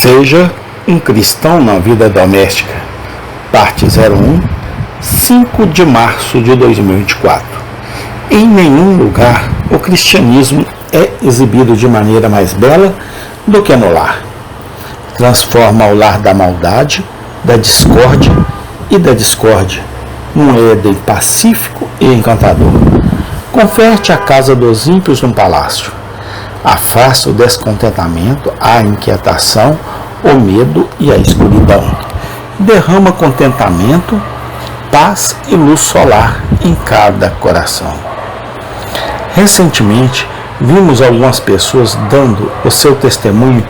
Seja um cristão na vida doméstica. Parte 01, 5 de março de 2024. Em nenhum lugar o cristianismo é exibido de maneira mais bela do que no lar. Transforma o lar da maldade, da discórdia e da discórdia num Éden pacífico e encantador. Converte a casa dos ímpios num palácio. Afasta o descontentamento, a inquietação, o medo e a escuridão. Derrama contentamento, paz e luz solar em cada coração. Recentemente, vimos algumas pessoas dando o seu testemunho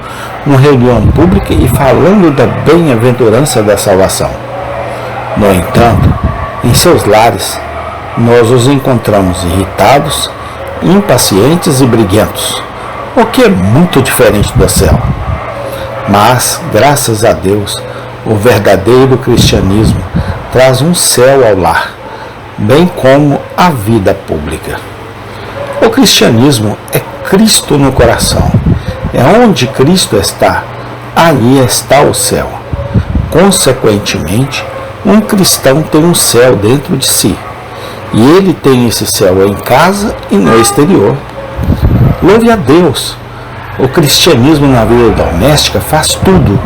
numa reunião pública e falando da bem-aventurança da salvação. No entanto, em seus lares, nós os encontramos irritados, impacientes e briguentos, o que é muito diferente do céu. Mas, graças a Deus, o verdadeiro cristianismo traz um céu ao lar, bem como a vida pública. O cristianismo é Cristo no coração. É onde Cristo está, aí está o céu. Consequentemente, um cristão tem um céu dentro de si. E ele tem esse céu em casa e no exterior. Louve a Deus! O cristianismo na vida doméstica faz tudo.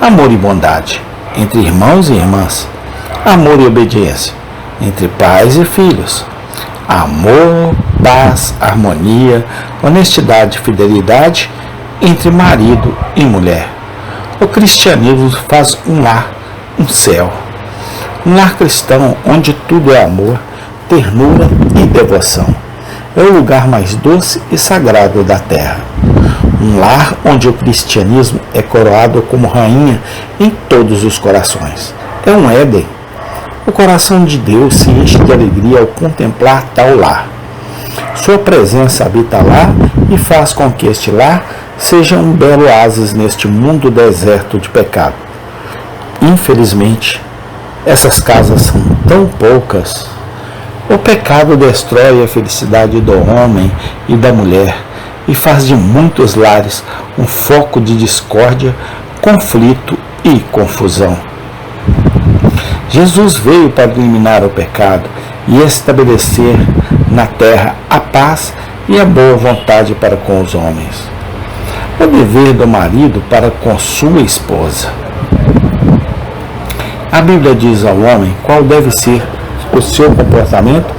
Amor e bondade entre irmãos e irmãs. Amor e obediência entre pais e filhos. Amor, paz, harmonia, honestidade e fidelidade entre marido e mulher. O cristianismo faz um lar, um céu. Um lar cristão onde tudo é amor, ternura e devoção. É o lugar mais doce e sagrado da terra. Um lar onde o cristianismo é coroado como rainha em todos os corações. É um Éden. O coração de Deus se enche de alegria ao contemplar tal lar. Sua presença habita lá e faz com que este lar seja um belo oásis neste mundo deserto de pecado. Infelizmente, essas casas são tão poucas. O pecado destrói a felicidade do homem e da mulher e faz de muitos lares um foco de discórdia, conflito e confusão. Jesus veio para eliminar o pecado e estabelecer na terra a paz e a boa vontade para com os homens. O dever do marido para com sua esposa. A Bíblia diz ao homem qual deve ser o seu comportamento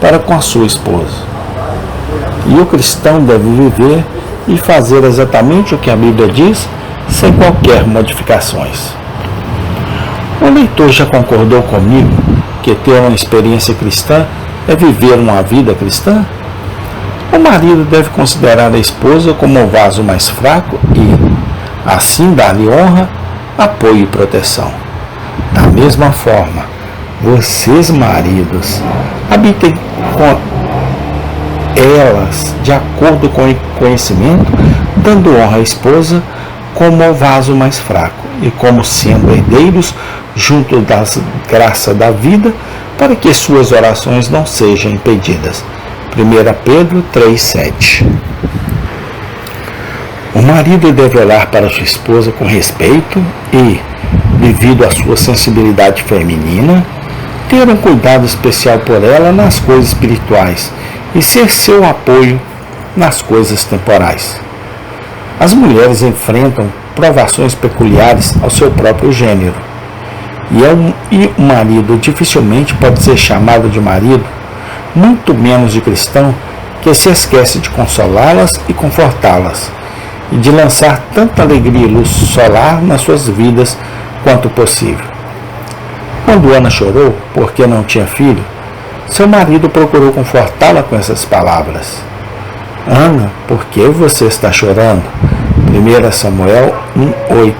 para com a sua esposa. E o cristão deve viver e fazer exatamente o que a Bíblia diz, sem qualquer modificações. O leitor já concordou comigo que ter uma experiência cristã é viver uma vida cristã? O marido deve considerar a esposa como o vaso mais fraco e, assim, dar-lhe honra, apoio e proteção. Da mesma forma, vocês, maridos, habitem com elas de acordo com o conhecimento, dando honra à esposa como o vaso mais fraco e como sendo herdeiros junto das graças da vida, para que suas orações não sejam impedidas. 1 Pedro 3,7. O marido deve olhar para sua esposa com respeito e, devido à sua sensibilidade feminina, ter um cuidado especial por ela nas coisas espirituais e ser seu apoio nas coisas temporais. As mulheres enfrentam provações peculiares ao seu próprio gênero, e o marido dificilmente pode ser chamado de marido, muito menos de cristão, que se esquece de consolá-las e confortá-las, e de lançar tanta alegria e luz solar nas suas vidas quanto possível. Quando Ana chorou porque não tinha filho, seu marido procurou confortá-la com essas palavras. Ana, por que você está chorando? 1 Samuel 1,8.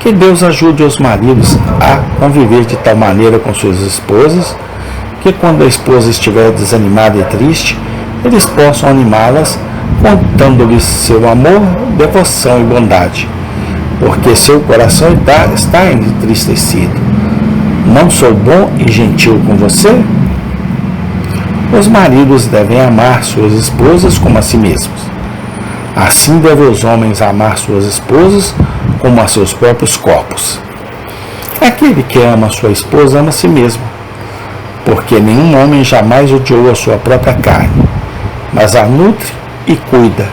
Que Deus ajude os maridos a conviver de tal maneira com suas esposas, que quando a esposa estiver desanimada e triste, eles possam animá-las, contando-lhes seu amor, devoção e bondade, porque seu coração está entristecido. Não sou bom e gentil com você? Os maridos devem amar suas esposas como a si mesmos. Assim devem os homens amar suas esposas como a seus próprios corpos. Aquele que ama a sua esposa ama a si mesmo, porque nenhum homem jamais odiou a sua própria carne, mas a nutre e cuida,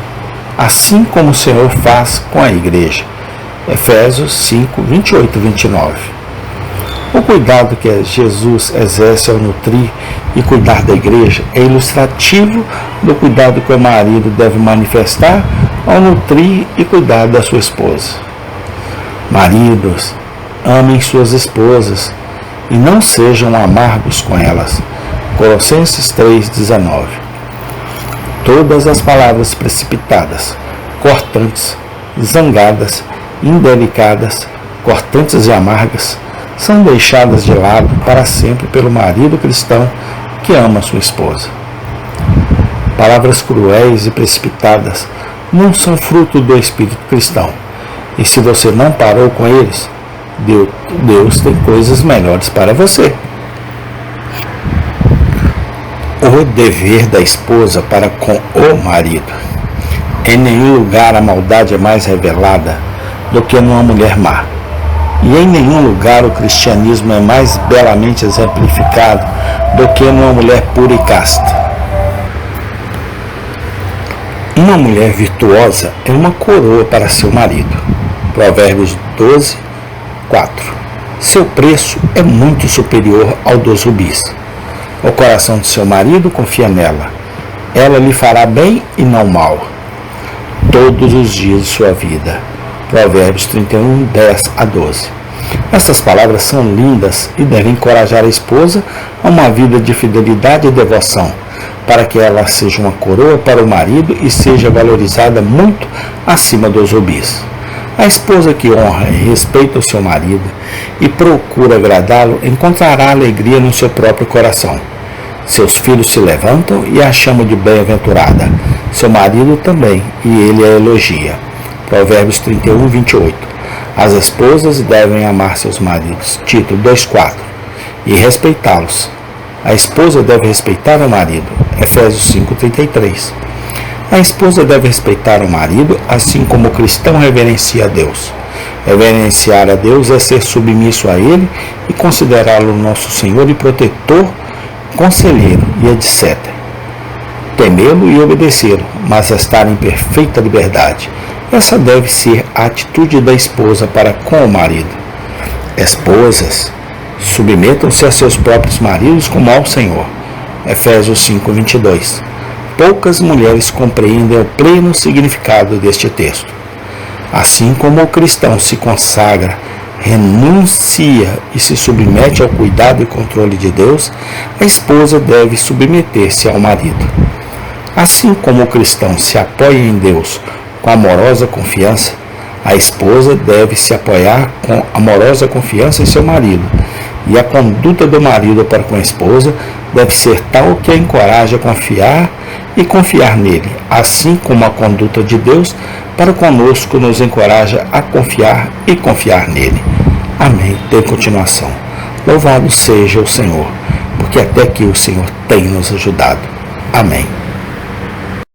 assim como o Senhor faz com a igreja. Efésios 5, 28 e 29. O cuidado que Jesus exerce ao nutrir e cuidar da igreja é ilustrativo do cuidado que o marido deve manifestar ao nutrir e cuidar da sua esposa. Maridos, amem suas esposas e não sejam amargos com elas. Colossenses 3,19. Todas as palavras precipitadas, cortantes, zangadas, indelicadas, cortantes e amargas são deixadas de lado para sempre pelo marido cristão que ama sua esposa. Palavras cruéis e precipitadas não são fruto do espírito cristão, e se você não parou com eles, Deus tem coisas melhores para você. O dever da esposa para com o marido. Em nenhum lugar a maldade é mais revelada do que numa mulher má. E em nenhum lugar o cristianismo é mais belamente exemplificado do que numa mulher pura e casta. Uma mulher virtuosa é uma coroa para seu marido. Provérbios 12, 4. Seu preço é muito superior ao dos rubis. O coração de seu marido confia nela. Ela lhe fará bem e não mal todos os dias de sua vida. Provérbios 31, 10 a 12. Essas palavras são lindas e devem encorajar a esposa a uma vida de fidelidade e devoção, para que ela seja uma coroa para o marido e seja valorizada muito acima dos rubis. A esposa que honra e respeita o seu marido e procura agradá-lo encontrará alegria no seu próprio coração. Seus filhos se levantam e a chamam de bem-aventurada. Seu marido também, e ele a elogia. Provérbios 31, 28. As esposas devem amar seus maridos. Tito 2,4. E respeitá-los. A esposa deve respeitar o marido. Efésios 5,33. A esposa deve respeitar o marido, assim como o cristão reverencia a Deus. Reverenciar a Deus é ser submisso a Ele e considerá-lo nosso Senhor e protetor, conselheiro e etc. Temê-lo e obedecê-lo, mas estar em perfeita liberdade. Essa deve ser a atitude da esposa para com o marido. Esposas, submetam-se a seus próprios maridos como ao Senhor. Efésios 5, 22. Poucas mulheres compreendem o pleno significado deste texto. Assim como o cristão se consagra, renuncia e se submete ao cuidado e controle de Deus, a esposa deve submeter-se ao marido. Assim como o cristão se apoia em Deus com amorosa confiança, a esposa deve se apoiar com amorosa confiança em seu marido, e a conduta do marido para com a esposa deve ser tal que a encoraje a confiar e confiar nele, assim como a conduta de Deus para conosco nos encoraja a confiar e confiar nele. Amém. Tem continuação. Louvado seja o Senhor, porque até aqui o Senhor tem nos ajudado. Amém.